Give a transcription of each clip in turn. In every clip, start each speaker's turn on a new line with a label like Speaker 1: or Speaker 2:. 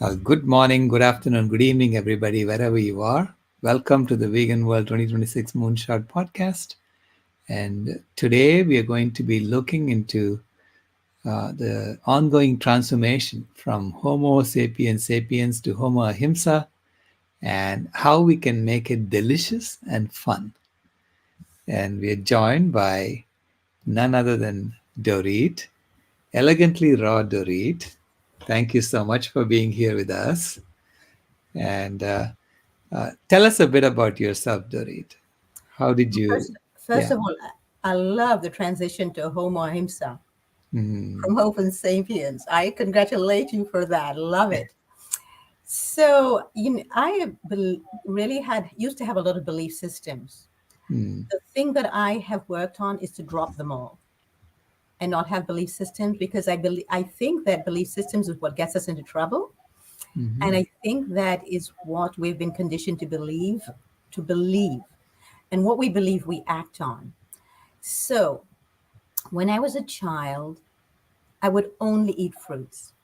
Speaker 1: Good morning, good afternoon, good evening, everybody, wherever you are. Welcome to the Vegan World 2026 Moonshot podcast. And today we are going to be looking into the ongoing transformation from Homo sapiens sapiens to Homo ahimsa and how we can make it delicious and fun. And we are joined by none other than Dorit, elegantly raw Dorit. Thank you so much for being here with us. And tell us a bit about yourself, Dorit. How did you?
Speaker 2: First
Speaker 1: Yeah.
Speaker 2: of all, I love the transition to Homo Ahimsa
Speaker 1: Mm,
Speaker 2: from Homo sapiens. I congratulate you for that. Love it. So, I really had used to have a lot of belief systems.
Speaker 1: mm,
Speaker 2: The thing that I have worked on is to drop them all and not have belief systems because I think that belief systems is what gets us into trouble.
Speaker 1: mhm,
Speaker 2: And I think that is what we've been conditioned to believe. And what we believe, we act on. So, when I was a child, I would only eat fruits.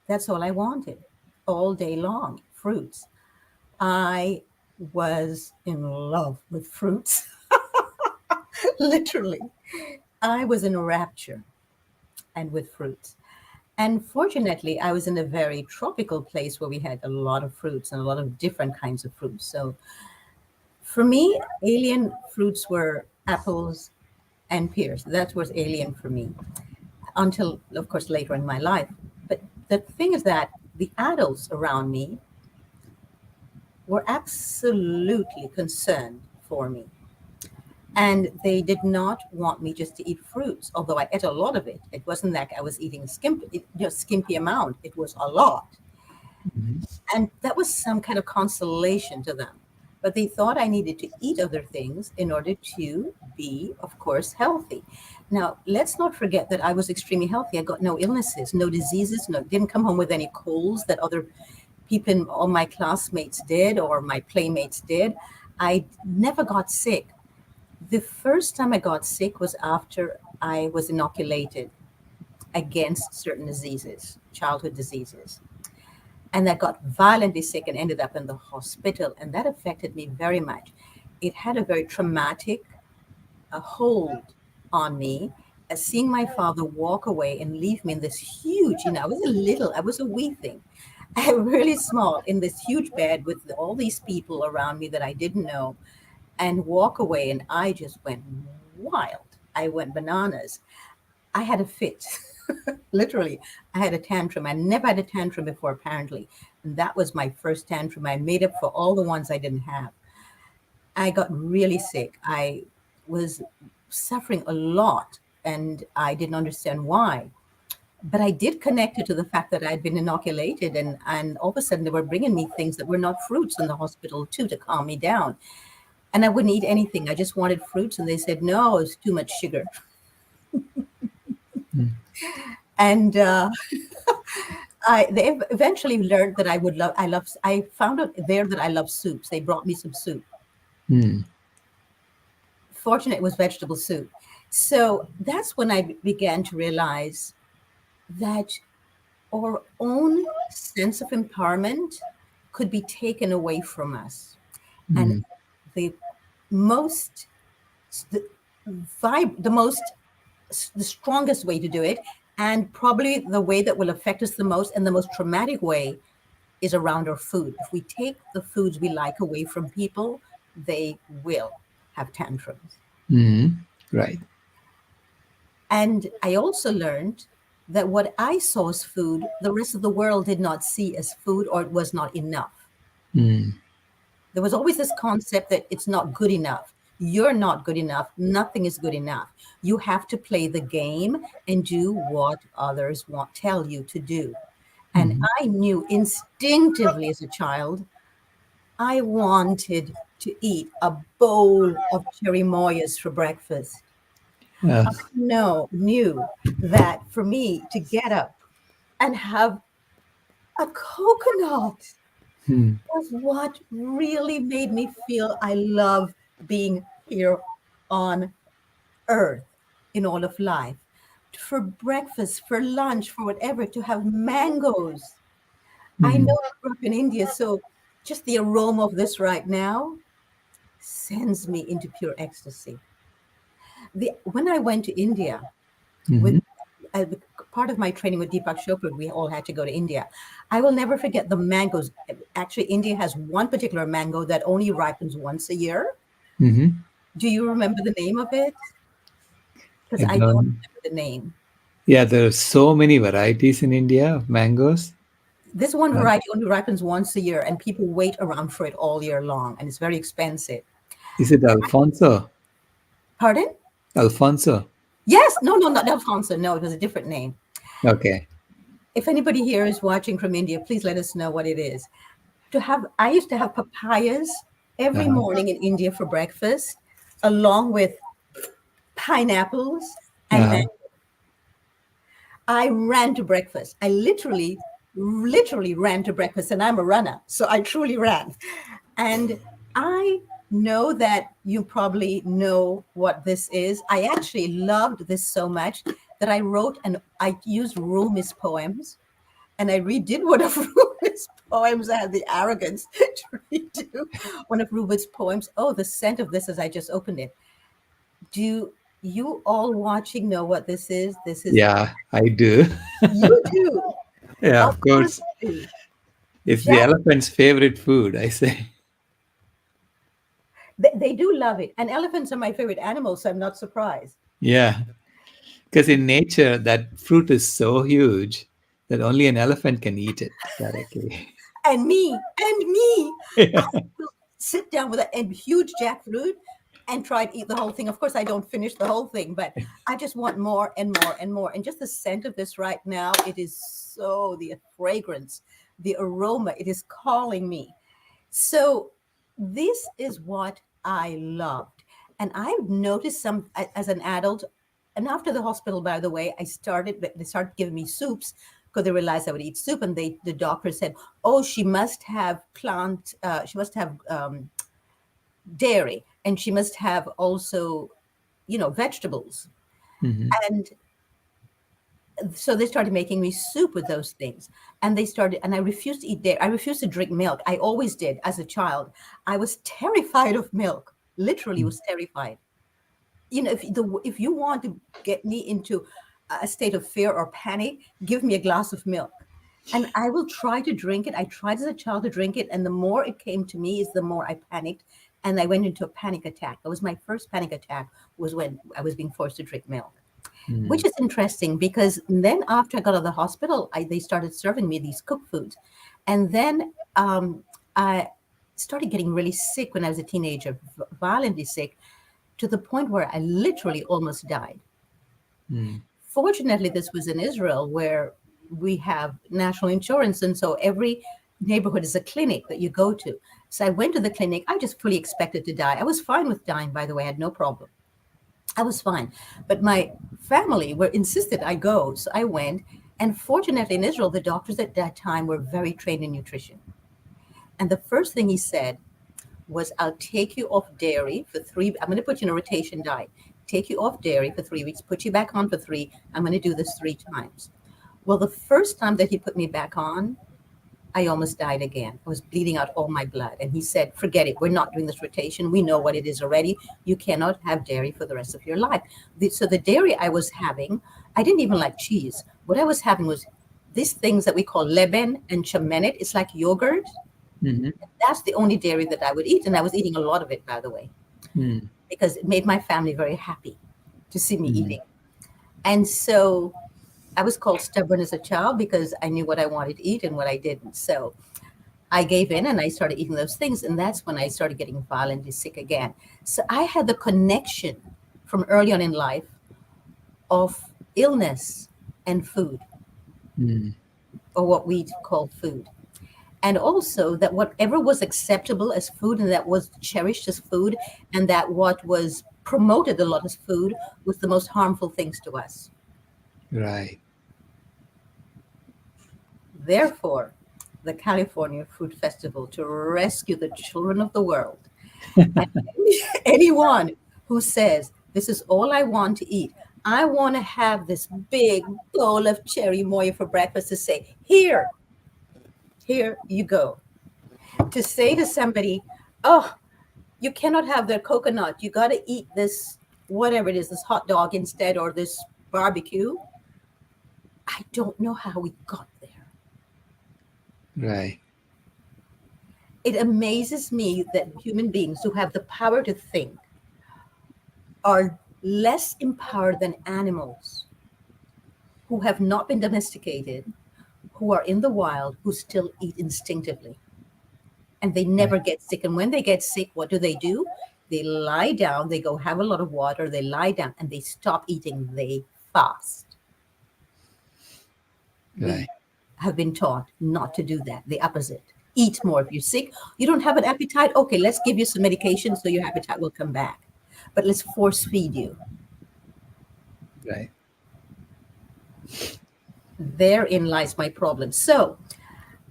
Speaker 2: That's all I wanted all day long, fruits. I was in love with fruits, literally. I was in a rapture and with fruits. And fortunately, I was in a very tropical place where we had a lot of fruits and a lot of different kinds of fruits. So for me, alien fruits were apples and pears. That was alien for me until, of course, later in my life. But the thing is that the adults around me were absolutely concerned for me. And they did not want me just to eat fruits, although I ate a lot of it. It wasn't like I was eating skimpy amount. It was a lot.
Speaker 1: mhm,
Speaker 2: And that was some kind of consolation to them. But they thought I needed to eat other things in order to be, of course, healthy. Now, let's not forget that I was extremely healthy. I got no illnesses, no diseases, didn't come home with any colds that other people, all my classmates did or my playmates did. I never got sick. The first time I got sick was after I was inoculated against certain diseases, childhood diseases. And I got violently sick and ended up in the hospital. And that affected me very much. It had a very traumatic hold on me as seeing my father walk away and leave me in this huge, I was a wee thing. I was really small in this huge bed with all these people around me that I didn't know and walk away. And I just went wild. I went bananas. I had a fit. Literally, I had a tantrum. I never had a tantrum before, apparently. And that was my first tantrum. I made up for all the ones I didn't have. I got really sick. I was suffering a lot and I didn't understand why. But I did connect it to the fact that I'd been inoculated, and all of a sudden they were bringing me things that were not fruits in the hospital too to calm me down. And I wouldn't eat anything. I just wanted fruits, and they said no, it's too much sugar.
Speaker 1: mm,
Speaker 2: And they eventually learned that I would love. I found out there that I love soups. They brought me some soup.
Speaker 1: mm,
Speaker 2: Fortunate it was vegetable soup. So that's when I began to realize that our own sense of empowerment could be taken away from us. And
Speaker 1: mm,
Speaker 2: the most, the the most, the strongest way to do it, and probably the way that will affect us the most and the most traumatic way is around our food. If we take the foods we like away from people, they will have tantrums.
Speaker 1: mm. Right.
Speaker 2: And I also learned that what I saw as food, the rest of the world did not see as food or it was not enough.
Speaker 1: Mm,
Speaker 2: There was always this concept that it's not good enough. You're not good enough. Nothing is good enough. You have to play the game and do what others want tell you to do. And
Speaker 1: mhm.
Speaker 2: I knew instinctively as a child, I wanted to eat a bowl of cherry moyas for breakfast.
Speaker 1: Uh,
Speaker 2: No, knew that for me to get up and have a coconut
Speaker 1: mm,
Speaker 2: was what really made me feel I love being here on earth in all of life. for breakfast, for lunch, for whatever, to have mangoes. I know
Speaker 1: Mm.
Speaker 2: I grew up in India, so just the aroma of this right now sends me into pure ecstasy. When I went to India with
Speaker 1: Hmm.
Speaker 2: uh, part of my training with Deepak Chopra, we all had to go to India. I will never forget the mangoes. Actually, India has one particular mango that only ripens once a year.
Speaker 1: Hmm.
Speaker 2: Do you remember the name of it? Because
Speaker 1: I
Speaker 2: I don't
Speaker 1: don't.
Speaker 2: remember the name.
Speaker 1: Yeah, there are so many varieties in India of mangoes.
Speaker 2: This one
Speaker 1: Uh,
Speaker 2: variety only ripens once a year, and people wait around for it all year long, and it's very expensive.
Speaker 1: is it Alfonso?
Speaker 2: Pardon?
Speaker 1: Alfonso.
Speaker 2: Yes. No, no, not Alfonso. No, it was a different name.
Speaker 1: Okay.
Speaker 2: If anybody here is watching from India, please let us know what it is. I used to have papayas every
Speaker 1: Uh-huh.
Speaker 2: morning in India for breakfast, along with pineapples and
Speaker 1: Uh-huh.
Speaker 2: mango. I ran to breakfast. I literally ran to breakfast, and I'm a runner, so I truly ran. And I know that you probably know what this is. I actually loved this so much that I used Rumi's poems, and I redid one of Rumi's poems. I had the arrogance to redo one of Rumi's poems. Oh, the scent of this as I just opened it. Do you all watching know what this is? This is,
Speaker 1: Yeah, I do.
Speaker 2: you do.
Speaker 1: Yeah,
Speaker 2: Of
Speaker 1: of
Speaker 2: course
Speaker 1: course.
Speaker 2: you do.
Speaker 1: It's the
Speaker 2: Jack,
Speaker 1: elephant's favorite food, I say.
Speaker 2: they do love it. And elephants are my favorite animals, so I'm not surprised.
Speaker 1: Yeah, because in nature, that fruit is so huge that only an elephant can eat it directly.
Speaker 2: And me, I
Speaker 1: Yeah.
Speaker 2: will sit down with a huge jackfruit and try to eat the whole thing. Of course, I don't finish the whole thing, but I just want more and more and more. And just the scent of this right now, it is so the fragrance, the aroma, it is calling me. So this is what I loved. And I've noticed as an adult, and after the hospital, by the way, they started giving me soups because they realized I would eat soup. And the doctor said, oh, she must have dairy, and she must have also, vegetables.
Speaker 1: Hmm.
Speaker 2: And so they started making me soup with those things, and I refused to eat dairy. I refused to drink milk. I always did as a child. I was terrified of milk, literally was terrified. If you want to get me into a state of fear or panic, give me a glass of milk and I will try to drink it. I tried as a child to drink it, and the more it came to me is the more I panicked, and I went into a panic attack. That was my first panic attack, was when I was being forced to drink milk, which is interesting because then after I got out of the hospital, they started serving me these cooked foods. And then I started getting really sick when I was a teenager, violently sick, to the point where I literally almost died.
Speaker 1: Mm.
Speaker 2: Fortunately, this was in Israel where we have national insurance. And so every neighborhood is a clinic that you go to. So I went to the clinic. I just fully expected to die. I was fine with dying, by the way. I had no problem. I was fine. But my family were insisted I go. So I went. And fortunately, in Israel, the doctors at that time were very trained in nutrition. And the first thing he said was, I'll take you off dairy for I'm going to put you in a rotation diet, take you off dairy for 3 weeks, put you back on for three. I'm going to do this 3 times. Well, the first time that he put me back on, I almost died again. I was bleeding out all my blood. And he said, forget it. We're not doing this rotation. We know what it is already. You cannot have dairy for the rest of your life. So the dairy I was having, I didn't even like cheese. What I was having was these things that we call leben and chamenet. It's like yogurt.
Speaker 1: Hmm.
Speaker 2: That's the only dairy that I would eat. And I was eating a lot of it, by the way,
Speaker 1: Mm.
Speaker 2: because it made my family very happy to see me
Speaker 1: Mm.
Speaker 2: eating. And so I was called stubborn as a child because I knew what I wanted to eat and what I didn't. So I gave in and I started eating those things. And that's when I started getting violently sick again. So I had the connection from early on in life of illness and food,
Speaker 1: Mm.
Speaker 2: or what we call food. And also that whatever was acceptable as food and that was cherished as food and that what was promoted a lot as food was the most harmful things to us.
Speaker 1: Right.
Speaker 2: Therefore, the California Food Festival, to rescue the children of the world, and anyone who says, this is all I want to eat, I want to have this big bowl of cherry moya for breakfast to say, here you go. To say to somebody, oh, you cannot have their coconut. You got to eat this, whatever it is, this hot dog instead, or this barbecue. I don't know how we got there.
Speaker 1: Right.
Speaker 2: It amazes me that human beings who have the power to think are less empowered than animals who have not been domesticated, who are in the wild, who still eat instinctively. And they never
Speaker 1: Right.
Speaker 2: get sick. And when they get sick, what do? They lie down, they go have a lot of water, they lie down, and they stop eating. They fast. We
Speaker 1: Right.
Speaker 2: have been taught not to do that, the opposite. Eat more. If you're sick, you don't have an appetite, okay, let's give you some medication so your appetite will come back. But let's force feed you.
Speaker 1: Right.
Speaker 2: Therein lies my problem. So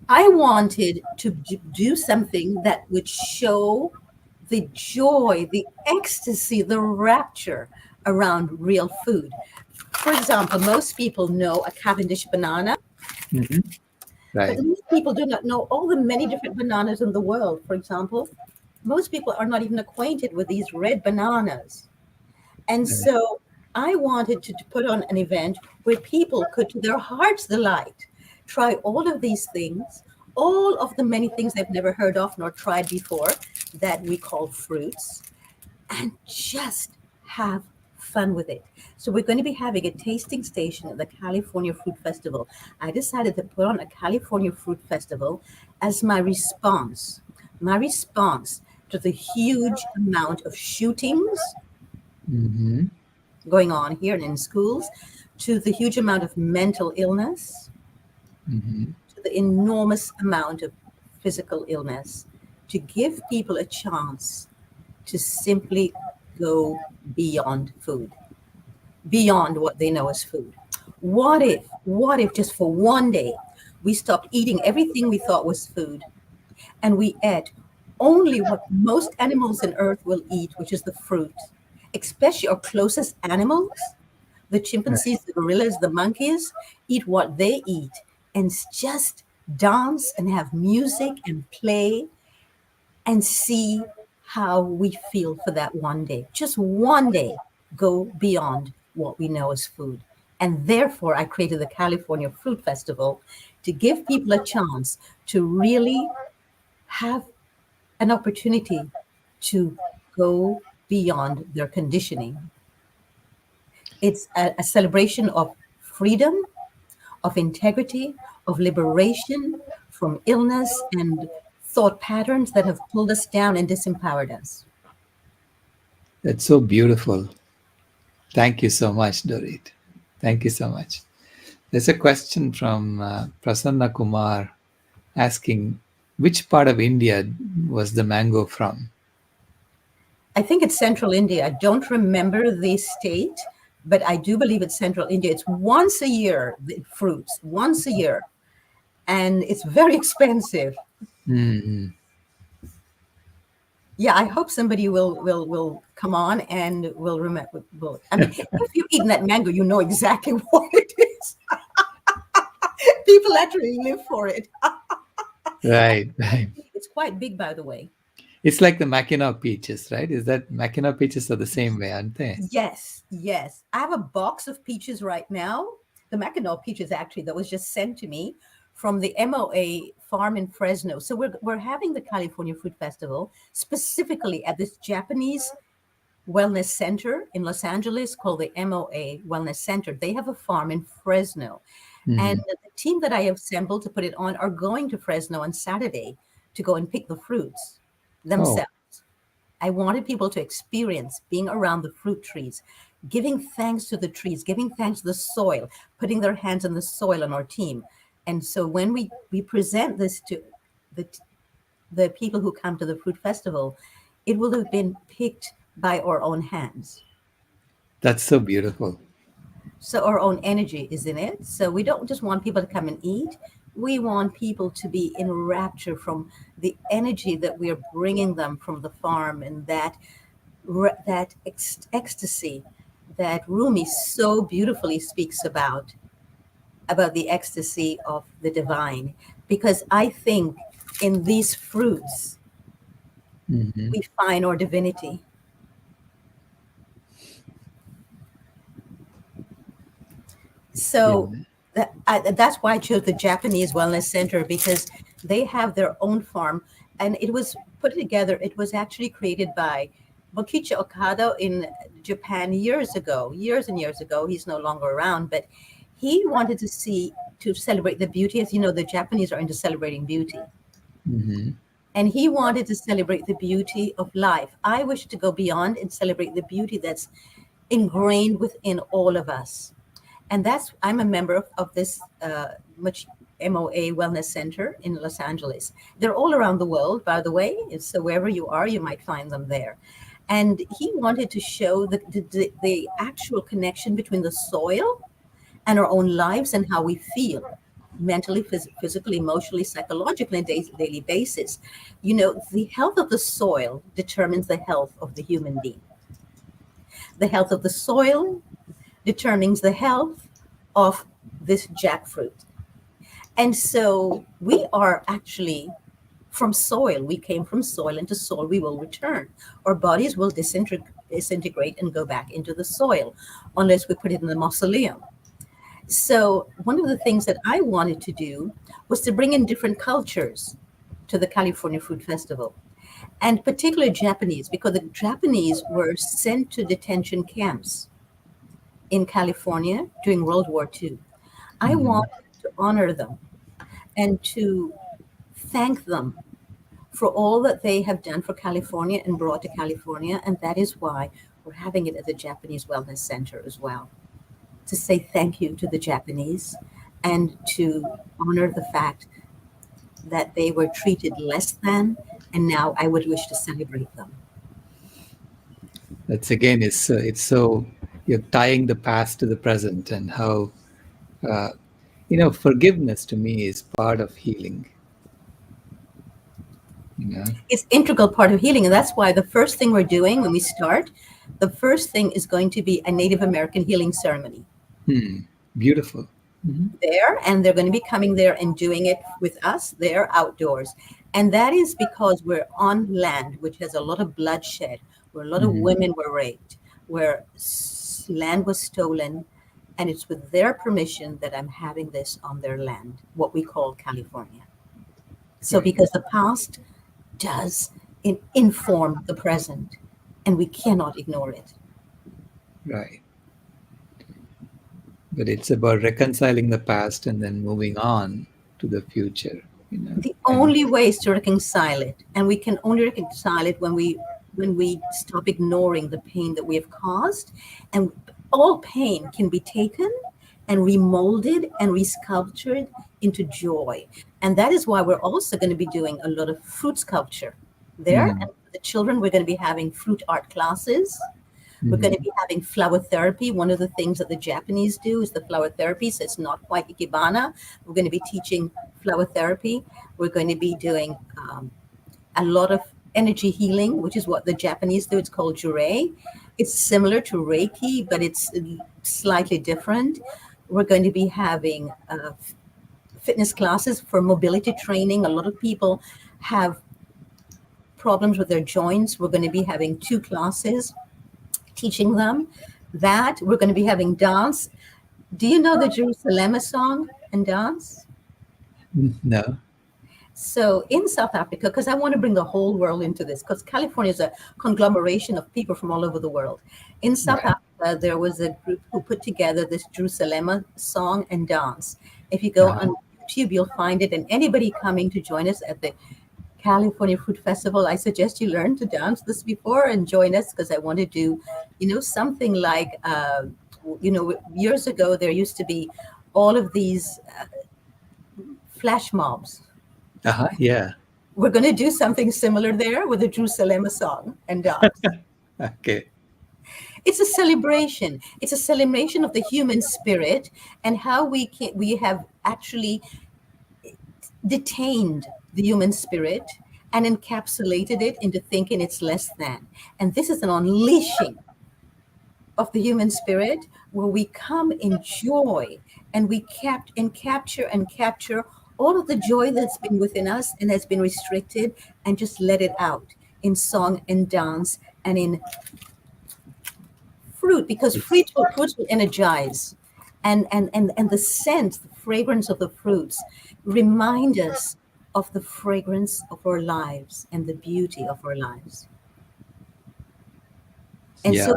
Speaker 2: I wanted to do something that would show the joy, the ecstasy, the rapture around real food. For example, most people know a Cavendish banana,
Speaker 1: Hmm.
Speaker 2: but
Speaker 1: Right.
Speaker 2: most people do not know all the many different bananas in the world. For example, most people are not even acquainted with these red bananas. And
Speaker 1: Right.
Speaker 2: so I wanted to put on an event where people could, to their heart's delight, try all of these things, all of the many things they've never heard of nor tried before that we call fruits, and just have fun with it. So we're going to be having a tasting station at the California Fruit Festival. I decided to put on a California Fruit Festival as my response to the huge amount of shootings
Speaker 1: Hmm.
Speaker 2: going on here and in schools, to the huge amount of mental illness,
Speaker 1: Hmm.
Speaker 2: to the enormous amount of physical illness, to give people a chance to simply go beyond food, beyond what they know as food. What if just for one day we stopped eating everything we thought was food and we ate only what most animals on earth will eat, which is the fruit, especially our closest animals, the
Speaker 1: Right.
Speaker 2: chimpanzees, the gorillas, the monkeys, eat what they eat and just dance and have music and play and see how we feel for that one day. Just one day, go beyond what we know as food. And therefore, I created the California Fruit Festival to give people a chance to really have an opportunity to go beyond their conditioning. It's a celebration of freedom, of integrity, of liberation from illness and thought patterns that have pulled us down and disempowered us.
Speaker 1: That's so beautiful. Thank you so much, Dorit. Thank you so much. There's a question from Prasanna Kumar asking, which part of India was the mango from?
Speaker 2: I think it's central India. I don't remember the state, but I do believe it's central India. It's once a year, the fruits, once a year. And it's very expensive.
Speaker 1: Hmm.
Speaker 2: Yeah, I hope somebody will come on and will remember. Will, I mean, if you've eaten that mango, you know exactly what it is. People actually live for it.
Speaker 1: Right, right.
Speaker 2: It's quite big, by the way.
Speaker 1: It's like the Mackinac peaches, right? Is that Mackinac peaches are the same way, aren't they?
Speaker 2: Yes, yes. I have a box of peaches right now. The Mackinac peaches, actually, that was just sent to me from the MOA farm in Fresno. So we're having the California Fruit Festival specifically at this Japanese wellness center in Los Angeles called the MOA Wellness Center. They have a farm in Fresno. And
Speaker 1: Hmm.
Speaker 2: the team that I have assembled to put it on are going to Fresno on Saturday to go and pick the fruits
Speaker 1: Oh,
Speaker 2: themselves. I wanted people to experience being around the fruit trees, giving thanks to the trees, giving thanks to the soil, putting their hands in the soil on our team. And so when we present this to the, the people who come to the fruit festival, it will have been picked by our own hands.
Speaker 1: that's so beautiful.
Speaker 2: So our own energy is in it. So we don't just want people to come and eat. We want people to be in rapture from the energy that we are bringing them from the farm and that ecstasy that Rumi so beautifully speaks about the ecstasy of the divine, because I think in these fruits
Speaker 1: Hmm.
Speaker 2: we find our divinity. So
Speaker 1: Yeah.
Speaker 2: that's why I chose the Japanese Wellness Center, because they have their own farm, and it was put together. It was actually created by Mokichi Okada in Japan years and years ago. He's no longer around, but he wanted to celebrate the beauty. As you know, the Japanese are into celebrating beauty,
Speaker 1: Hmm.
Speaker 2: and he wanted to celebrate the beauty of life. I wish to go beyond and celebrate the beauty that's ingrained within all of us. And that's I'm a member of this much MOA Wellness Center in Los Angeles. They're all around the world, by the way. So wherever you are, you might find them there. And he wanted to show the actual connection between the soil and our own lives and how we feel mentally, physically, emotionally, psychologically, on a daily basis. You know, the health of the soil determines the health of the human being. The health of the soil determines the health of this jackfruit. And so we are actually from soil. We came from soil, and to soil we will return. Our bodies will disintegrate and go back into the soil unless we put it in the mausoleum. So one of the things that I wanted to do was to bring in different cultures to the California Food Festival, and particularly Japanese, because the Japanese were sent to detention camps in California during World War II. I
Speaker 1: Hmm.
Speaker 2: wanted to honor them and to thank them for all that they have done for California and brought to California. And that is why we're having it at the Japanese Wellness Center as well, to say thank you to the Japanese and to honor the fact that they were treated less than. And now I would wish to celebrate them.
Speaker 1: That's again, it's so you're tying the past to the present, and how uh, forgiveness to me is part of healing. You know.
Speaker 2: It's integral part of healing. And that's why the first thing we're doing when we start, the first thing is going to be a Native American healing ceremony
Speaker 1: Hmm. Beautiful. Hmm.
Speaker 2: there, and they're going to be coming there and doing it with us there outdoors. And that is because we're on land which has a lot of bloodshed, where a lot of
Speaker 1: Hmm.
Speaker 2: women were raped, where land was stolen, and it's with their permission that I'm having this on their land, what we call California. So
Speaker 1: Right.
Speaker 2: because the past does inform the present, and we cannot ignore it.
Speaker 1: Right. But it's about reconciling the past and then moving on to the future.
Speaker 2: The
Speaker 1: And
Speaker 2: only way is to reconcile it, and we can only reconcile it when we stop ignoring the pain that we have caused. And all pain can be taken and remolded and resculptured into joy. And that is why we're also going to be doing a lot of fruit sculpture there.
Speaker 1: mm,
Speaker 2: And for the children, we're going to be having fruit art classes. We're going to
Speaker 1: mhm,
Speaker 2: be having flower therapy. One of the things that the Japanese do is the flower therapy. So it's not quite ikebana. We're going to be teaching flower therapy. We're going to be doing a lot of energy healing, which is what the Japanese do. It's called jure. It's similar to Reiki, but it's slightly different. We're going to be having fitness classes for mobility training. A lot of people have problems with their joints. We're going to be having 2 classes teaching them that. We're going to be having dance. Do you know the Jerusalem song and dance?
Speaker 1: no.
Speaker 2: So in South Africa, because I want to bring the whole world into this, because California is a conglomeration of people from all over the world. In South
Speaker 1: Right.
Speaker 2: Africa, there was a group who put together this Jerusalem song and dance. If you go
Speaker 1: Uh-huh.
Speaker 2: on YouTube, you'll find it. And anybody coming to join us at the California Food Festival, I suggest you learn to dance this before and join us, because I want to do, something like, years ago, there used to be all of these flash mobs.
Speaker 1: Uh-huh. Yeah.
Speaker 2: We're going to do something similar there with the Jerusalem song and dance.
Speaker 1: Okay.
Speaker 2: It's a celebration. It's a celebration of the human spirit and how we have actually detained the human spirit and encapsulated it into thinking it's less than. And this is an unleashing of the human spirit where we come in joy and we capture all of the joy that's been within us and has been restricted and just let it out in song and dance and in fruit because fruits will energize and the scent, the fragrance of the fruits remind us of the fragrance of our lives and the beauty of our lives. And
Speaker 1: Yeah.
Speaker 2: so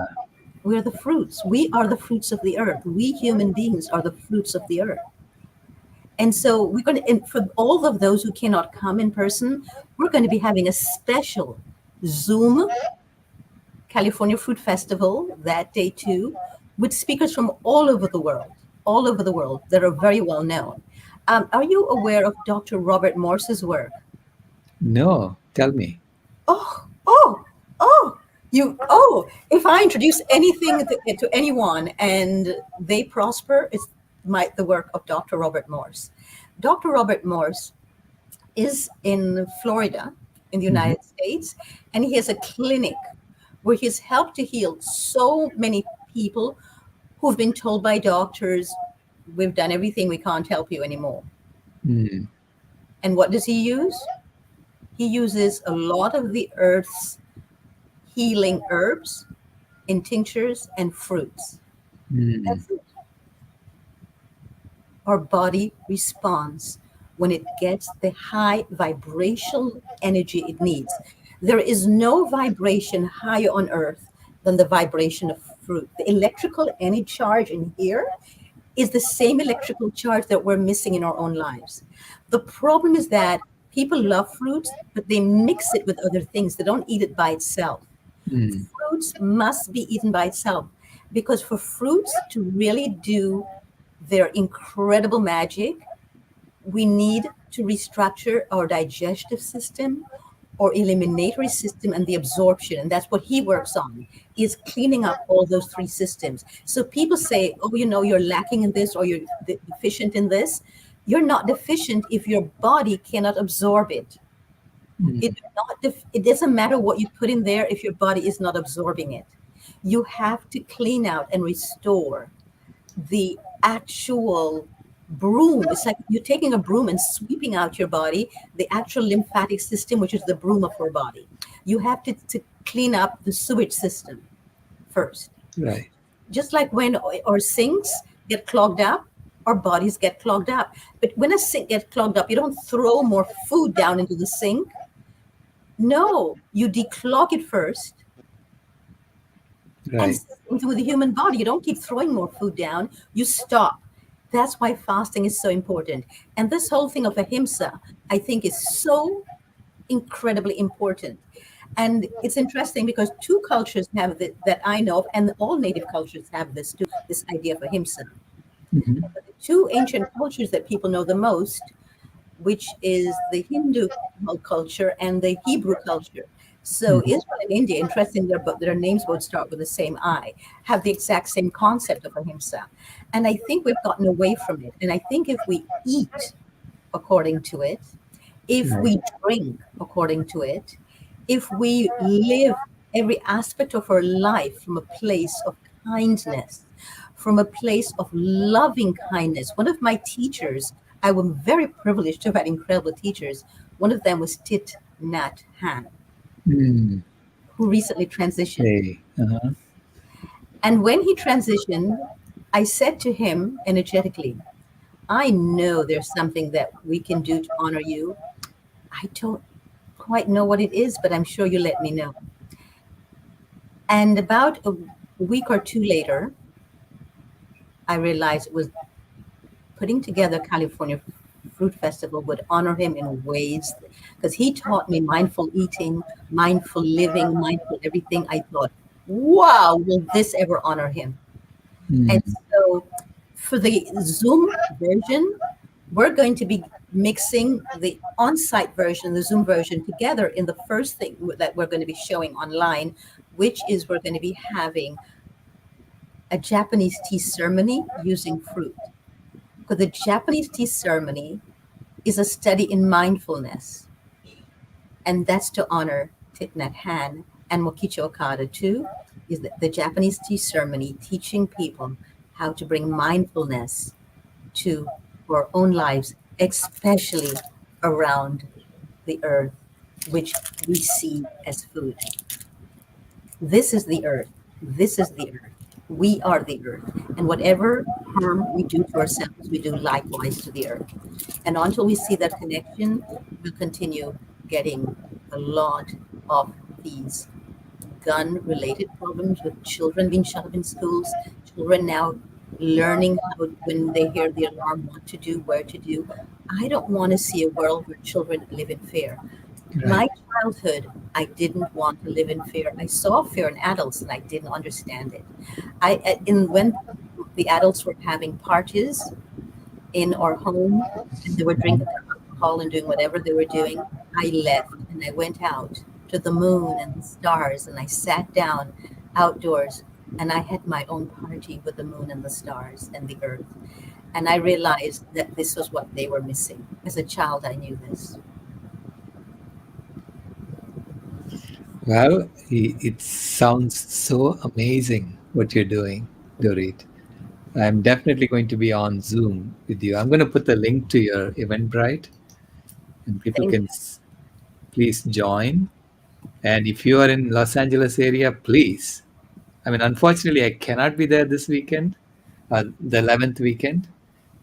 Speaker 2: we're the fruits. We are the fruits of the earth. We human beings are the fruits of the earth. And so we're going to, and for all of those who cannot come in person, we're going to be having a special Zoom California Fruit Festival that day too, with speakers from all over the world that are very well known. Are you aware of Dr. Robert Morse's work?
Speaker 1: No, tell me.
Speaker 2: Oh, oh, oh, if I introduce anything to anyone and they prosper, it's the work of Dr. Robert Morse. Dr. Robert Morse is in Florida, in the
Speaker 1: Hmm.
Speaker 2: United States, and he has a clinic where he's helped to heal so many people who've been told by doctors, we've done everything, we can't help you anymore.
Speaker 1: Mm.
Speaker 2: And what does he use? He uses a lot of the earth's healing herbs in tinctures and fruits.
Speaker 1: Mm.
Speaker 2: That's it. Our body responds when it gets the high vibrational energy it needs. There is no vibration higher on earth than the vibration of fruit. The electrical energy charge in here is the same electrical charge that we're missing in our own lives. The problem is that people love fruits, but they mix it with other things. They don't eat it by itself.
Speaker 1: Mm.
Speaker 2: Fruits must be eaten by itself because for fruits to really do their incredible magic, we need to restructure our digestive system or eliminatory system and the absorption, and that's what he works on, is cleaning up all those three systems. So people say, oh, you're lacking in this or you're deficient in this. You're not deficient if your body cannot absorb it.
Speaker 1: Mm.
Speaker 2: It doesn't matter what you put in there if your body is not absorbing it. You have to clean out and restore the actual broom. It's like you're taking a broom and sweeping out your body, the actual lymphatic system, which is the broom of our body. You have to clean up the sewage system first.
Speaker 1: Right.
Speaker 2: Just like when our sinks get clogged up, our bodies get clogged up. But when a sink gets clogged up, you don't throw more food down into the sink. No, you declog it first. And
Speaker 1: Right.
Speaker 2: same thing with the human body. You don't keep throwing more food down. You stop. That's why fasting is so important. And this whole thing of ahimsa, I think, is so incredibly important. And it's interesting because two cultures have that I know of, and all native cultures have this too, this idea of ahimsa.
Speaker 1: Mhm.
Speaker 2: But the two ancient cultures that people know the most, which is the Hindu culture and the Hebrew culture. So
Speaker 1: Mhm.
Speaker 2: Israel and India, interesting, their names both start with the same I, have the exact same concept of ahimsa. And I think we've gotten away from it. And I think if we eat according to it, if
Speaker 1: Right.
Speaker 2: we drink according to it, if we live every aspect of our life from a place of kindness, from a place of loving kindness. One of my teachers, I was very privileged to have had incredible teachers. One of them was Tit Nat Han,
Speaker 1: Mm.
Speaker 2: who recently transitioned.
Speaker 1: Okay. Uh-huh.
Speaker 2: And when he transitioned, I said to him energetically, I know there's something that we can do to honor you. I don't quite know what it is, but I'm sure you let me know. And about a week or two later, I realized it was putting together California Fruit Festival would honor him in ways because he taught me mindful eating, mindful living, mindful everything. I thought, wow, will this ever honor him? And
Speaker 1: Mm.
Speaker 2: so for the Zoom version, we're going to be mixing the on-site version, the Zoom version together in the first thing that we're going to be showing online, which is we're going to be having a Japanese tea ceremony using fruit. Because the Japanese tea ceremony is a study in mindfulness, and that's to honor Thich Nhat Hanh and Mokichi Okada too. is the Japanese tea ceremony, teaching people how to bring mindfulness to our own lives, especially around the earth, which we see as food. This is the earth. This is the earth. We are the earth. And whatever harm we do to ourselves, we do likewise to the earth. And until we see that connection, we'll continue getting a lot of these gun related problems with children being shut up in schools, children now learning how, when they hear the alarm, what to do, where to do. I don't want to see a world where children live in fear.
Speaker 1: Right.
Speaker 2: My childhood, I didn't want to live in fear. I saw fear in adults and I didn't understand it. When the adults were having parties in our home and they were drinking their alcohol and doing whatever they were doing, I left and I went out to the moon and the stars and I sat down outdoors and I had my own party with the moon and the stars and the earth. And I realized that this was what they were missing. As a child, I knew this.
Speaker 1: Well, it sounds so amazing what you're doing, Dorit. I'm definitely going to be on Zoom with you. I'm going to put the link to your Eventbrite, and people
Speaker 2: Thank
Speaker 1: can please join. And if you are in Los Angeles area, please. I mean, unfortunately, I cannot be there this weekend, the 11th weekend,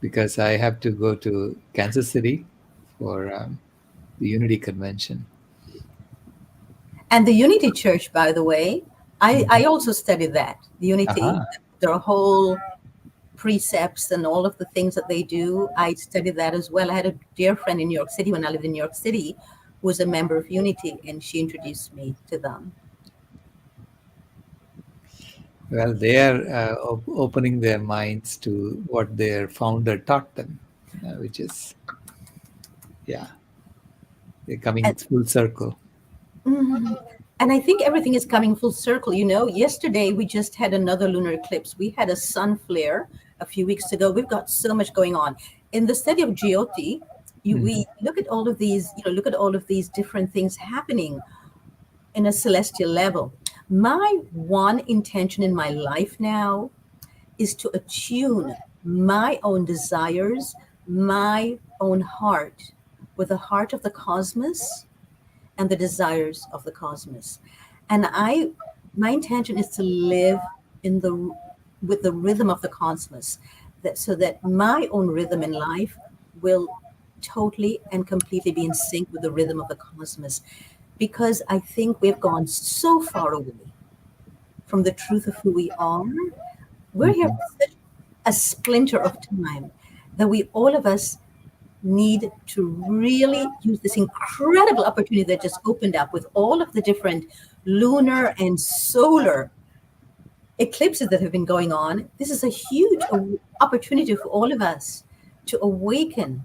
Speaker 1: because I have to go to Kansas City for the Unity Convention.
Speaker 2: And the Unity Church, by the way, I
Speaker 1: Mhm.
Speaker 2: also studied that. The Unity,
Speaker 1: Aha.
Speaker 2: their whole precepts and all of the things that they do, I studied that as well. I had a dear friend in New York City when I lived in New York City who was a member of Unity, and she introduced me to them.
Speaker 1: Well, they are opening their minds to what their founder taught them, which is, yeah, they're coming
Speaker 2: And,
Speaker 1: full circle.
Speaker 2: mhm. And I think everything is coming full circle. You know, yesterday we just had another lunar eclipse. We had a sun flare a few weeks ago. We've got so much going on. In the study of Jyoti,
Speaker 1: Mhm.
Speaker 2: we look at all of these, look at all of these different things happening in a celestial level. My one intention in my life now is to attune my own desires, my own heart with the heart of the cosmos and the desires of the cosmos. And my intention is to live in the with the rhythm of the cosmos, that so that my own rhythm in life will totally and completely be in sync with the rhythm of the cosmos, because I think we've gone so far away from the truth of who we are. We're here
Speaker 1: Mhm.
Speaker 2: for such a splinter of time that we all of us need to really use this incredible opportunity that just opened up with all of the different lunar and solar eclipses that have been going on. This is a huge opportunity for all of us to awaken,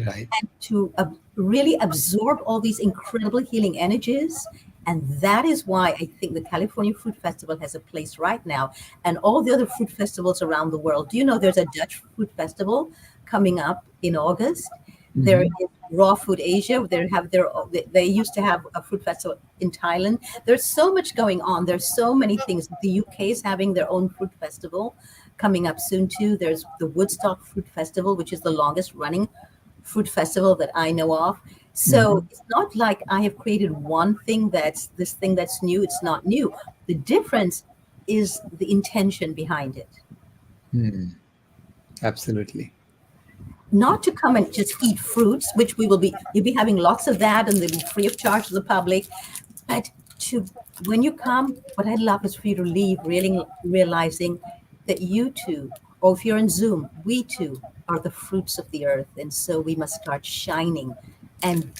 Speaker 1: Right.
Speaker 2: to really absorb all these incredible healing energies. And that is why I think the California Fruit Festival has a place right now, and all the other fruit festivals around the world. Do you know there's a Dutch fruit festival coming up in August? There
Speaker 1: Mhm.
Speaker 2: is Raw Food Asia. They used to have a fruit festival in Thailand. There's so much going on. There's so many things. The UK is having their own fruit festival coming up soon too. There's the Woodstock Fruit Festival, which is the longest running fruit festival that I know of. So
Speaker 1: Mhm.
Speaker 2: it's not like I have created one thing that's this thing that's new. It's not new. The difference is the intention behind it.
Speaker 1: Mm. Absolutely.
Speaker 2: Not to come and just eat fruits, which you'll be having lots of that and they'll be free of charge to the public. But to when you come, what I'd love is for you to leave really realizing that you too, or if you're in Zoom, we too are the fruits of the earth. And so we must start shining and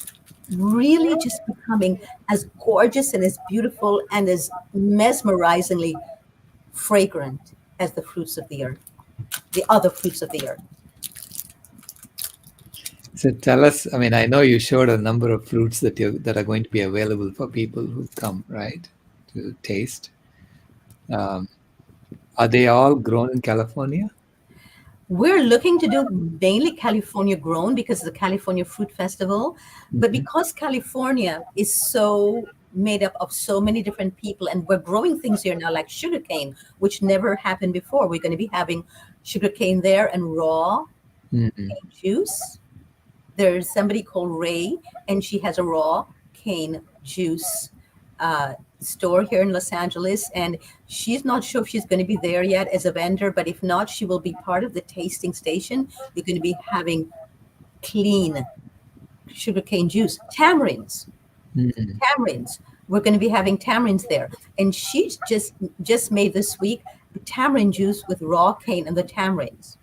Speaker 2: really just becoming as gorgeous and as beautiful and as mesmerizingly fragrant as the fruits of the earth, the other fruits of the earth.
Speaker 1: So tell us, I mean, I know you showed a number of fruits that are going to be available for people who come, right, to taste. Um, are they all grown in California?
Speaker 2: We're looking to do mainly California grown because of the California Fruit Festival. But
Speaker 1: Mhm.
Speaker 2: because California is so made up of so many different people, and we're growing things here now like sugarcane, which never happened before. We're going to be having sugarcane there and raw
Speaker 1: Mm-hmm.
Speaker 2: juice. There's somebody called Ray, and she has a raw cane juice store here in Los Angeles. And she's not sure if she's going to be there yet as a vendor, but if not, she will be part of the tasting station. You're going to be having clean sugarcane juice,
Speaker 1: Mm-hmm.
Speaker 2: tamarinds. We're going to be having tamarinds there, and she's just made this week tamarind juice with raw cane and the tamarinds,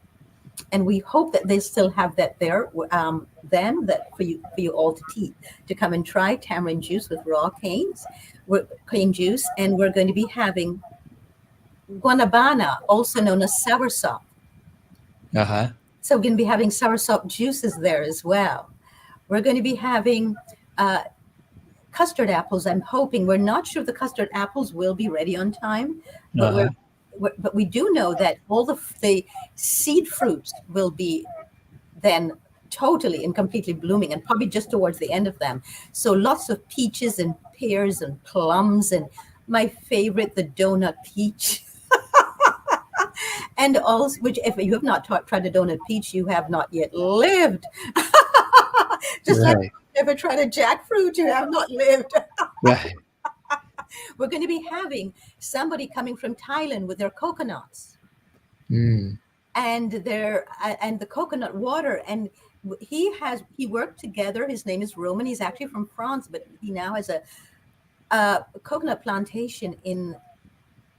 Speaker 2: and we hope that they still have that there. Then that for you all to come and try tamarind juice with raw cane juice, and we're going to be having guanabana, also known as soursop.
Speaker 1: Uh-huh.
Speaker 2: So we're going to be having soursop juices there as well. We're going to be having custard apples. I'm hoping, we're not sure if the custard apples will be ready on time, but
Speaker 1: Uh-huh.
Speaker 2: but we do know that all the seed fruits will be then totally and completely blooming, and probably just towards the end of them. So lots of peaches and pears and plums, and my favorite, the donut peach. And also, which if you have not tried a donut peach, you have not yet lived. Just like
Speaker 1: Right.
Speaker 2: if you ever tried a jackfruit, you have not lived.
Speaker 1: Right.
Speaker 2: We're going to be having somebody coming from Thailand with their coconuts
Speaker 1: Mm.
Speaker 2: and the coconut water. And he worked together. His name is Roman. He's actually from France, but he now has a coconut plantation in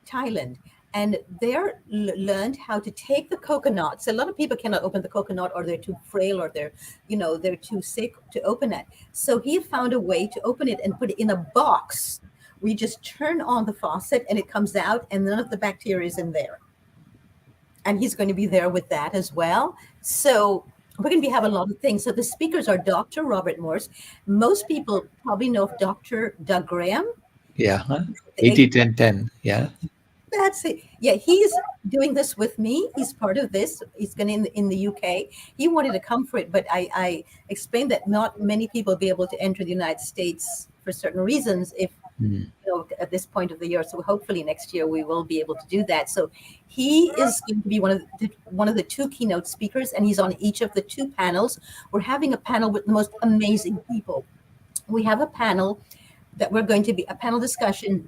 Speaker 2: Thailand. And they're learned how to take the coconuts. A lot of people cannot open the coconut, or they're too frail, or they're too sick to open it. So he found a way to open it and put it in a box. We just turn on the faucet and it comes out, and none of the bacteria is in there. And he's going to be there with that as well. So we're going to be having a lot of things. So the speakers are Dr. Robert Morse. Most people probably know of Dr. Doug Graham.
Speaker 1: Yeah. Huh?
Speaker 2: The
Speaker 1: 80-10-10. Yeah.
Speaker 2: That's it. Yeah, he's doing this with me. He's part of this. He's going in the UK. He wanted to come for it, but I explained that not many people will be able to enter the United States for certain reasons if
Speaker 1: Mm.
Speaker 2: at this point of the year. So hopefully next year we will be able to do that. So he is going to be one of the two keynote speakers, and he's on each of the two panels. We're having a panel with the most amazing people. We have a panel that we're going to be a panel discussion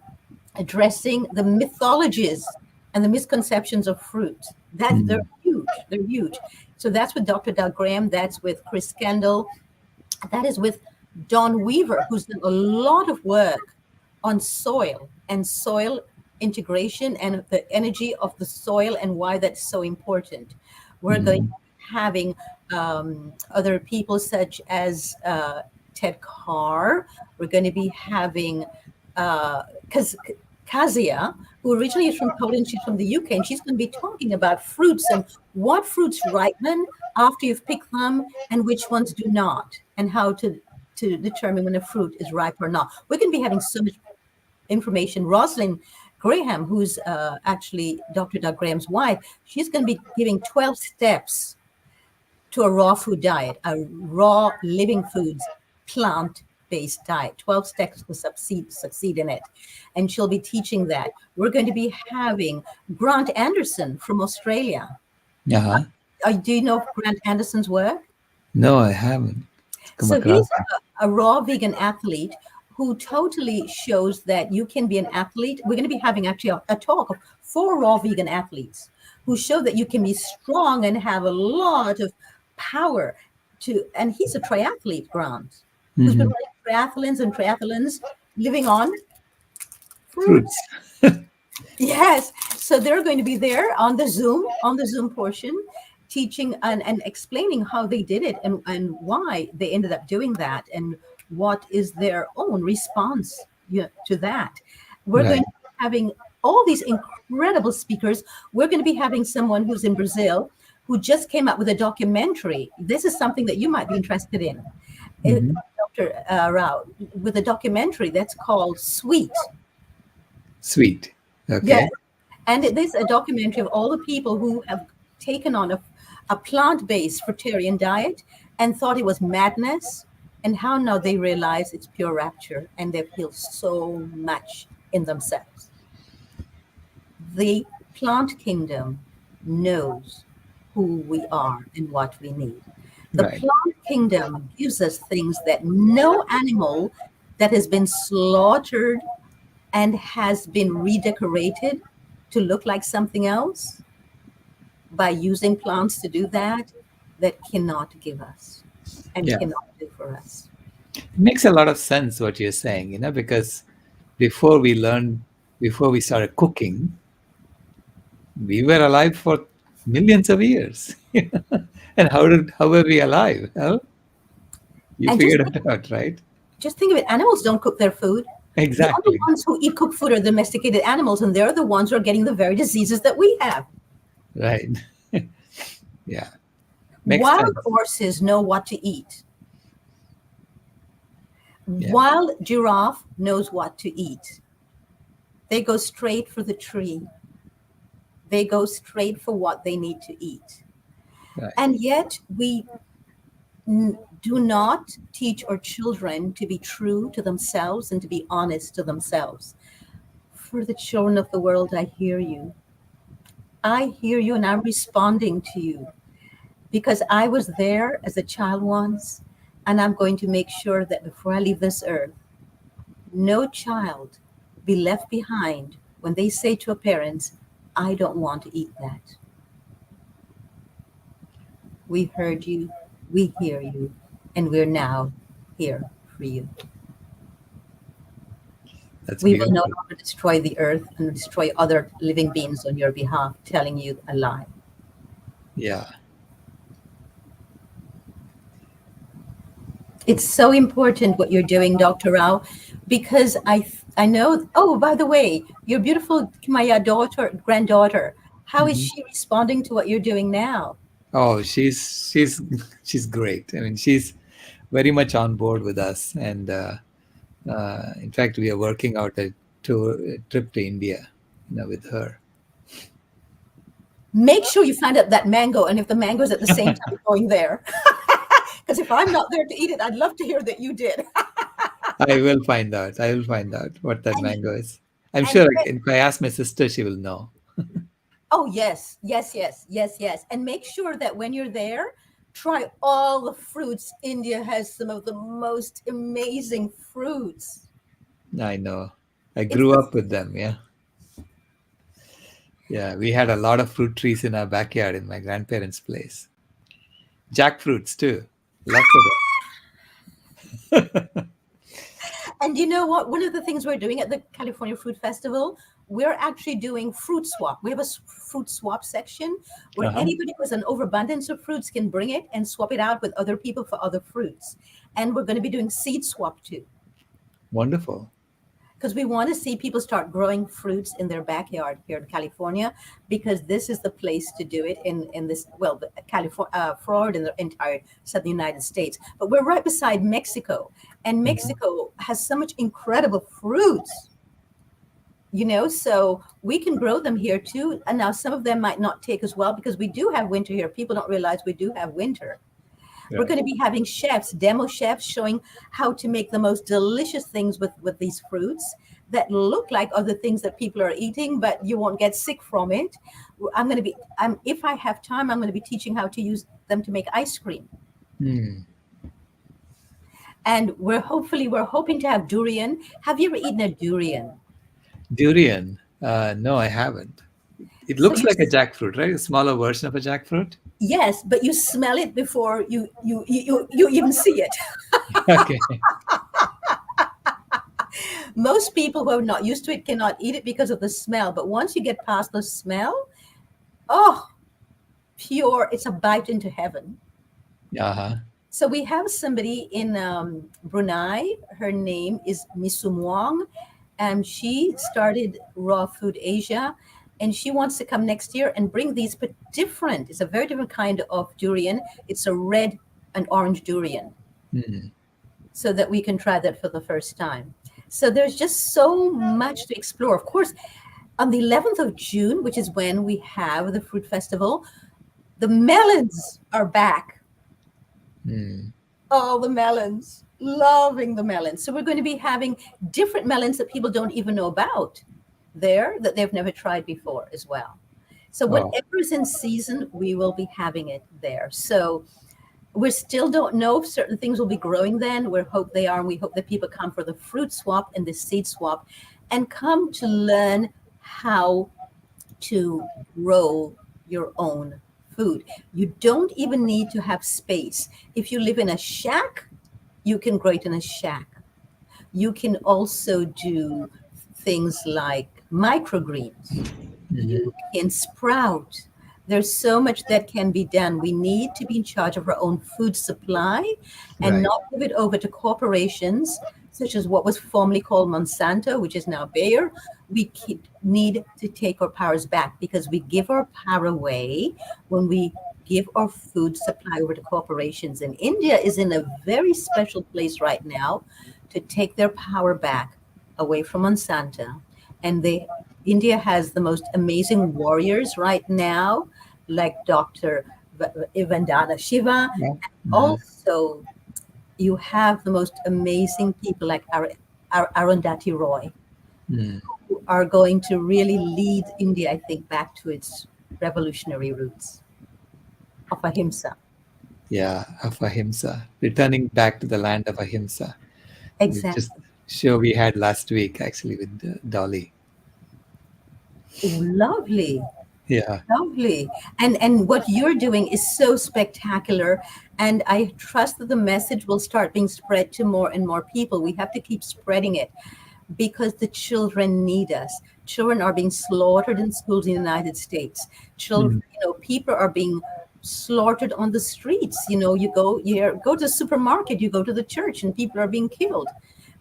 Speaker 2: addressing the mythologies and the misconceptions of fruit. They're huge. They're huge. So that's with Dr. Doug Graham. That's with Chris Kendall. That is with Don Weaver, who's done a lot of work on soil and soil integration and the energy of the soil and why that's so important. We're going to be having other people such as Ted Carr. We're going to be having Kazia, who originally is from Poland. She's from the UK, and she's going to be talking about fruits and what fruits ripen after you've picked them and which ones do not, and how to determine when a fruit is ripe or not. We're going to be having so much information. Rosalind Graham, who's actually Dr. Doug Graham's wife, she's going to be giving 12 steps to a raw food diet, a raw living foods, plant-based diet, 12 steps to succeed in it. And she'll be teaching that. We're going to be having Grant Anderson from Australia.
Speaker 1: Uh-huh.
Speaker 2: Do you know Grant Anderson's work?
Speaker 1: No, I haven't come
Speaker 2: So
Speaker 1: across
Speaker 2: he's a raw vegan athlete who totally shows that you can be an athlete. We're going to be having actually a talk of 4 raw vegan athletes who show that you can be strong and have a lot of power and he's a triathlete, Grant, who's been running triathlons, living on fruits.
Speaker 1: fruits.
Speaker 2: Yes. So they're going to be there on the Zoom portion, teaching and explaining how they did it and why they ended up doing that and what is their own response to that. We're
Speaker 1: Right.
Speaker 2: going to be having all these incredible speakers. We're going to be having someone who's in Brazil who just came out with a documentary. This is something that you might be interested in. Dr. Rao, with a documentary that's called Sweet.
Speaker 1: Sweet. Okay.
Speaker 2: Yes. And it is a documentary of all the people who have taken on a plant-based fruitarian diet and thought it was madness and how now they realize it's pure rapture and they've healed so much in themselves. The plant kingdom knows who we are and what we need. The
Speaker 1: Right.
Speaker 2: plant kingdom gives us things that no animal that has been slaughtered and has been redecorated to look like something else by using plants to do that, that cannot give us and
Speaker 1: Yeah.
Speaker 2: cannot do for us.
Speaker 1: It makes a lot of sense what you're saying, because before we learned, before we started cooking, we were alive for millions of years. And how were we alive? Well, you
Speaker 2: And
Speaker 1: figured it out, right?
Speaker 2: just think of it, animals don't cook their food. The only
Speaker 1: Exactly.
Speaker 2: ones who eat cooked food are domesticated animals, and they're the ones who are getting the very diseases that we have.
Speaker 1: Right. Yeah. Makes
Speaker 2: Wild
Speaker 1: sense.
Speaker 2: horses know what to eat.
Speaker 1: Yeah.
Speaker 2: Wild giraffe knows what to eat. They go straight for the tree. They go straight for what they need to eat.
Speaker 1: Right.
Speaker 2: And yet we do not teach our children to be true to themselves and to be honest to themselves. For the children of the world, I hear you. I hear you and I'm responding to you because I was there as a child once, and I'm going to make sure that before I leave this earth, no child be left behind when they say to a parent, I don't want to eat that. We heard you, we hear you, and we're now here for you.
Speaker 1: That's
Speaker 2: We will no
Speaker 1: beautiful.
Speaker 2: longer destroy the earth and destroy other living beings on your behalf, telling you a lie.
Speaker 1: Yeah.
Speaker 2: It's so important what you're doing, Dr. Rao, because I know. Oh, by the way, your beautiful Maya granddaughter. How is
Speaker 1: Mhm.
Speaker 2: she responding to what you're doing now?
Speaker 1: Oh, she's great. I mean, she's very much on board with us, and in fact, we are working out a trip to India, with her.
Speaker 2: Make sure you find out that mango, and if the mango is at the same time going there, because if I'm not there to eat it, I'd love to hear that you did.
Speaker 1: I will find out. I will find out what that
Speaker 2: and
Speaker 1: mango is. I'm
Speaker 2: and
Speaker 1: sure if I ask my sister, she will know.
Speaker 2: oh yes, yes, yes, yes, yes, and make sure that when you're there, try all the fruits. India has some of the most amazing fruits.
Speaker 1: I know. I
Speaker 2: It's
Speaker 1: grew
Speaker 2: the
Speaker 1: up with them. Yeah. Yeah. We had a lot of fruit trees in our backyard in my grandparents' place. Jackfruits too. Lots of
Speaker 2: And you know what? One of the things we're doing at the California Fruit Festival, we're actually doing fruit swap. We have a fruit swap section
Speaker 1: them.
Speaker 2: where
Speaker 1: Uh-huh.
Speaker 2: anybody who has an overabundance of fruits can bring it and swap it out with other people for other fruits. And we're going to be doing seed swap too,
Speaker 1: Wonderful.
Speaker 2: because we want to see people start growing fruits in their backyard here in California, because this is the place to do it in this, well, the California, Florida, and the entire southern United States. But we're right beside Mexico, and
Speaker 1: Mhm.
Speaker 2: Mexico has so much incredible fruits. So we can grow them here too. And now some of them might not take as well because we do have winter here. People don't realize we do have winter. We're
Speaker 1: Right.
Speaker 2: going to be having chefs, demo chefs, showing how to make the most delicious things with these fruits that look like other things that people are eating, but you won't get sick from it. If I have time, I'm going to be teaching how to use them to make ice cream.
Speaker 1: Hmm.
Speaker 2: And we're hoping to have durian. Have you ever eaten a durian?
Speaker 1: Durian. No, I haven't. It
Speaker 2: So
Speaker 1: looks
Speaker 2: you
Speaker 1: like a jackfruit, right? A smaller version of a jackfruit.
Speaker 2: Yes, but you smell it before you even see it.
Speaker 1: Okay.
Speaker 2: Most people who are not used to it cannot eat it because of the smell. But once you get past the smell, oh, pure! It's a bite into heaven.
Speaker 1: Uh-huh.
Speaker 2: So we have somebody in Brunei. Her name is Misumwang, and she started Raw Food Asia, and she wants to come next year and bring these, but different. It's a very different kind of durian. It's a red and orange durian,
Speaker 1: Hmm.
Speaker 2: so that we can try that for the first time. So there's just so much to explore. Of course, on the 11th of June, which is when we have the fruit festival, the melons are back.
Speaker 1: Hmm.
Speaker 2: All the melons. loving the melons. So we're going to be having different melons that people don't even know about there that they've never tried before as well. So
Speaker 1: Oh,
Speaker 2: whatever is in season, we will be having it there. So we still don't know if certain things will be growing then. We hope they are, and we hope that people come for the fruit swap and the seed swap and come to learn how to grow your own food. You don't even need to have space. If you live in a shack, you can grow it in a shack. You can also do things like microgreens.
Speaker 1: mhm.
Speaker 2: You can sprout. There's so much that can be done. We need to be in charge of our own food supply and
Speaker 1: Right.
Speaker 2: not give it over to corporations such as what was formerly called Monsanto, which is now Bayer. Need to take our powers back because we give our power away when we give our food supply over to corporations. And India is in a very special place right now to take their power back away from Monsanto. And India has the most amazing warriors right now, like Dr. Vandana Shiva.
Speaker 1: Yeah. Mhm.
Speaker 2: Also, you have the most amazing people like Arundhati Roy,
Speaker 1: Mm.
Speaker 2: who are going to really lead India, I think, back to its revolutionary roots of ahimsa.
Speaker 1: Yeah, of Ahimsa. Returning back to the land of Ahimsa. Just
Speaker 2: Exactly.
Speaker 1: show we had last week actually with Dolly.
Speaker 2: Oh, lovely.
Speaker 1: Yeah.
Speaker 2: Lovely. And what you're doing is so spectacular. And I trust that the message will start being spread to more and more people. We have to keep spreading it because the children need us. Children are being slaughtered in schools in the United States. Children,
Speaker 1: Mm.
Speaker 2: people are being slaughtered on the streets. You go to the supermarket, you go to the church, and people are being killed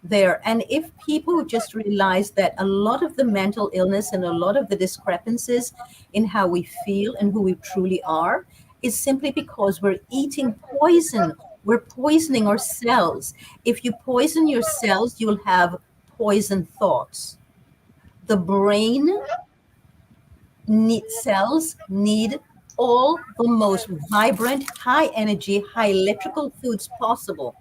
Speaker 2: there. And if people would just realize that a lot of the mental illness and a lot of the discrepancies in how we feel and who we truly are is simply because we're eating poison. We're poisoning our cells. If you poison your cells, you'll have poison thoughts. The brain cells need all the most vibrant, high energy, high electrical foods possible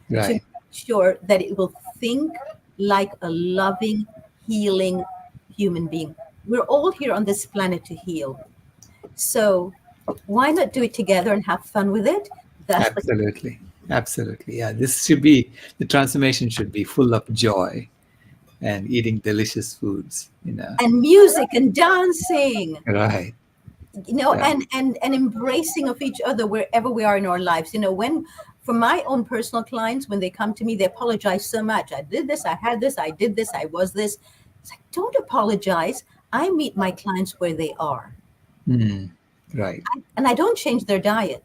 Speaker 2: to make
Speaker 1: Right.
Speaker 2: sure that it will think like a loving, healing human being. We're all here on this planet to heal. So why not do it together and have fun with it? That's the
Speaker 1: Absolutely. Absolutely. Yeah. This should be the transformation should be full of joy and eating delicious foods.
Speaker 2: and music and dancing,
Speaker 1: Right. Yeah.
Speaker 2: and embracing of each other wherever we are in our lives. When for my own personal clients, when they come to me, they apologize so much. I did this, I had this, I did this, I was this. It's like, don't apologize. I meet my clients where they are.
Speaker 1: Mm. Right.
Speaker 2: And I don't change their diet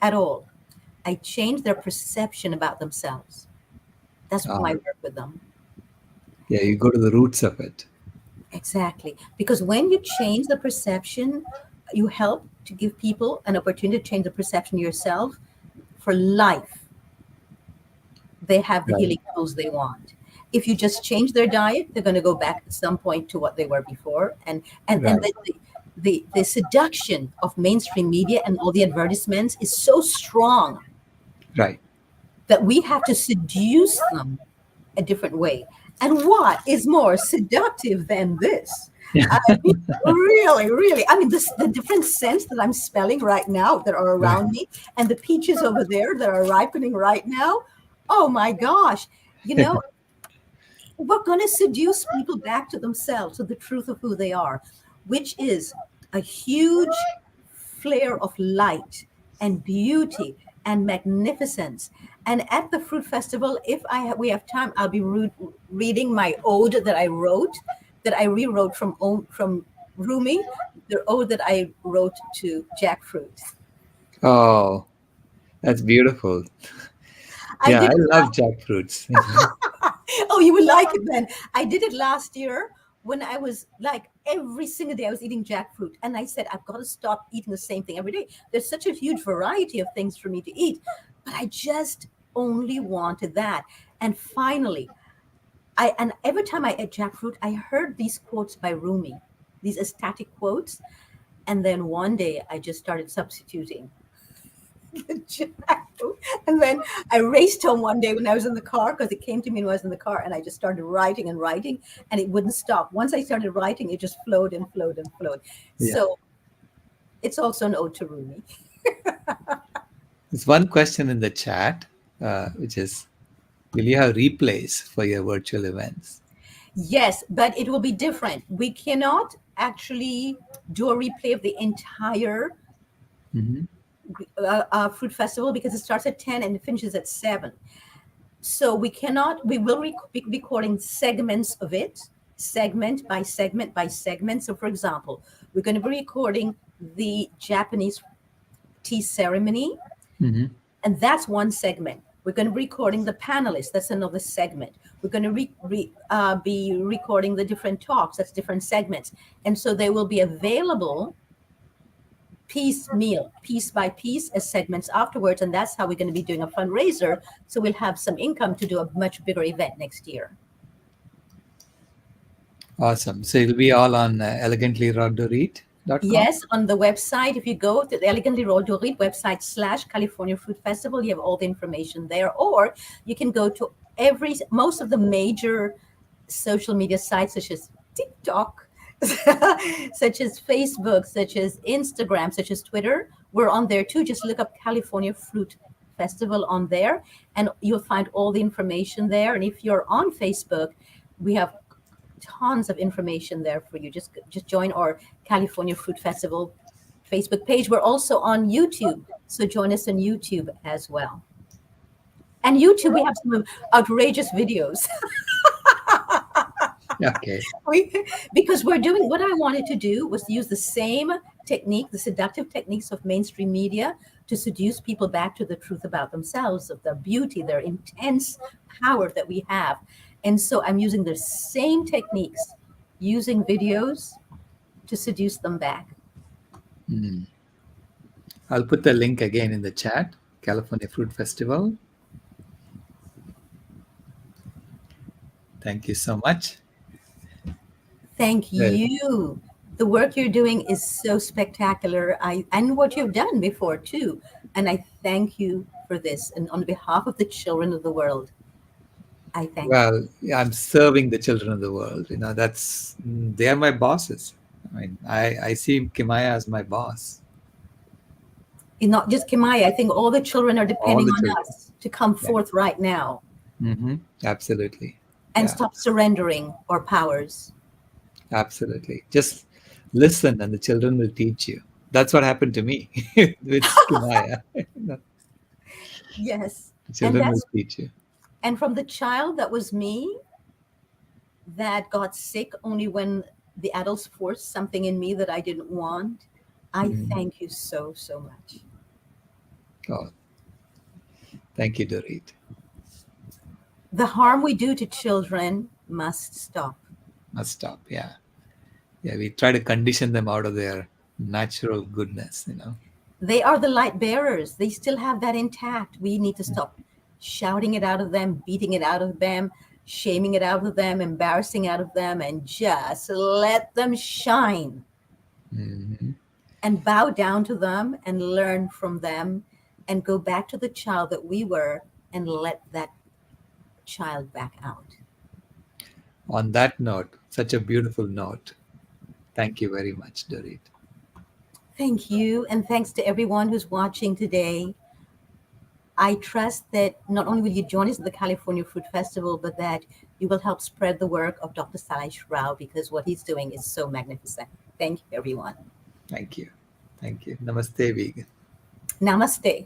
Speaker 2: at all. I change their perception about themselves. That's my
Speaker 1: Ah,
Speaker 2: work with them.
Speaker 1: yeah. You go to the roots of it.
Speaker 2: Exactly. Because when you change the perception, you help to give people an opportunity to change the perception of yourself for life. They have the
Speaker 1: Right.
Speaker 2: healing tools they want. If you just change their diet, they're going to go back at some point to what they were before. And
Speaker 1: Right.
Speaker 2: the seduction of mainstream media and all the advertisements is so strong
Speaker 1: Right.
Speaker 2: that we have to seduce them a different way. And what is more seductive than this? I mean, really, really. I mean, the different scents that I'm smelling right now that are
Speaker 1: Right.
Speaker 2: around me, and the peaches over there that are ripening right now. Oh my gosh. You know, we're going to seduce people back to themselves, to the truth of who they are, which is a huge flare of light and beauty and magnificence. And at the fruit festival, if we have time, I'll be reading my ode that I wrote, that I rewrote from Rumi, the ode that I wrote to jackfruit.
Speaker 1: Oh, that's beautiful.
Speaker 2: I
Speaker 1: Yeah,
Speaker 2: did
Speaker 1: I
Speaker 2: it
Speaker 1: love jackfruits.
Speaker 2: Oh, you would like it then. I did it last year when I was like every single day I was eating jackfruit. And I said, I've got to stop eating the same thing every day. There's such a huge variety of things for me to eat. But I just only wanted that. And finally, and every time I ate jackfruit, I heard these quotes by Rumi, these ecstatic quotes. And then one day I just started substituting. the jackfruit. And then I raced home one day when I was in the car, because it came to me when I was in the car, and I just started writing and writing, and it wouldn't stop. Once I started writing, it just flowed and flowed and flowed.
Speaker 1: Yeah.
Speaker 2: So it's also an ode to Rumi.
Speaker 1: There's one question in the chat, which is, will you have replays for your virtual events?
Speaker 2: Yes, but it will be different. We cannot actually do a replay of the entire
Speaker 1: Hmm.
Speaker 2: fruit festival, because it starts at 10 and it finishes at 7. So we will be recording segments of it, segment by segment by segment. So for example, we're going to be recording the Japanese tea ceremony,
Speaker 1: Hmm.
Speaker 2: and that's one segment. We're going to be recording the panelists. That's another segment. We're going to be recording the different talks. That's different segments. And so they will be available piecemeal, piece by piece, as segments afterwards. And that's how we're going to be doing a fundraiser. So we'll have some income to do a much bigger event next year.
Speaker 1: Awesome. So it'll be all on elegantlyrawdorit.com.
Speaker 2: Yes, on the website, if you go to the Elegantly Rolled Dorit website /California Fruit Festival, you have all the information there. Or you can go to most of the major social media sites, such as TikTok, such as Facebook, such as Instagram, such as Twitter. We're on there too. Just look up California Fruit Festival on there, and you'll find all the information there. And if you're on Facebook, we have tons of information there for you. Just join our California Fruit Festival Facebook page. We're also on YouTube, so join us on YouTube as well. And YouTube, we have some outrageous videos.
Speaker 1: Okay.
Speaker 2: Because we're doing what I wanted to do was use the same technique, the seductive techniques of mainstream media, to seduce people back to the truth about themselves, of their beauty, their intense power that we have. And so I'm using the same techniques, using videos to seduce them back.
Speaker 1: Mm. I'll put the link again in the chat. California Fruit Festival. Thank you so much.
Speaker 2: Thank
Speaker 1: Well,
Speaker 2: you. The work you're doing is so spectacular. And what you've done before too. And I thank you for this. And on behalf of the children of the world, I thank you.
Speaker 1: well, yeah, I'm serving the children of the world. They are my bosses. I mean, I see Kimaya as my boss.
Speaker 2: And not just Kimaya, I think all the children are
Speaker 1: All
Speaker 2: depending
Speaker 1: the
Speaker 2: on
Speaker 1: children.
Speaker 2: us to come
Speaker 1: Yeah.
Speaker 2: forth right now
Speaker 1: Absolutely.
Speaker 2: and
Speaker 1: Yeah,
Speaker 2: stop surrendering our powers.
Speaker 1: absolutely. Just listen and the children will teach you. That's what happened to me with Kimaya. The
Speaker 2: Yes. And
Speaker 1: children will teach you.
Speaker 2: from the child that was me, that got sick only when the adults forced something in me that I didn't want, I
Speaker 1: Mm.
Speaker 2: thank you so, so much.
Speaker 1: Oh, thank you, Dorit.
Speaker 2: The harm we do to children must stop.
Speaker 1: Must stop. Yeah. Yeah. We try to condition them out of their natural goodness.
Speaker 2: They are the light bearers. They still have that intact. We need to stop shouting it out of them, beating it out of them, shaming it out of them, embarrassing out of them, and just let them shine
Speaker 1: Hmm.
Speaker 2: and bow down to them and learn from them and go back to the child that we were and let that child back out.
Speaker 1: On that note, such a beautiful note. Thank you very much, Dorit.
Speaker 2: Thank you. And thanks to everyone who's watching today. I trust that not only will you join us at the California Fruit Festival, but that you will help spread the work of Dr. Sailesh Rao, because what he's doing is so magnificent. Thank you, everyone.
Speaker 1: Thank you. Thank you. Namaste, vegan.
Speaker 2: Namaste.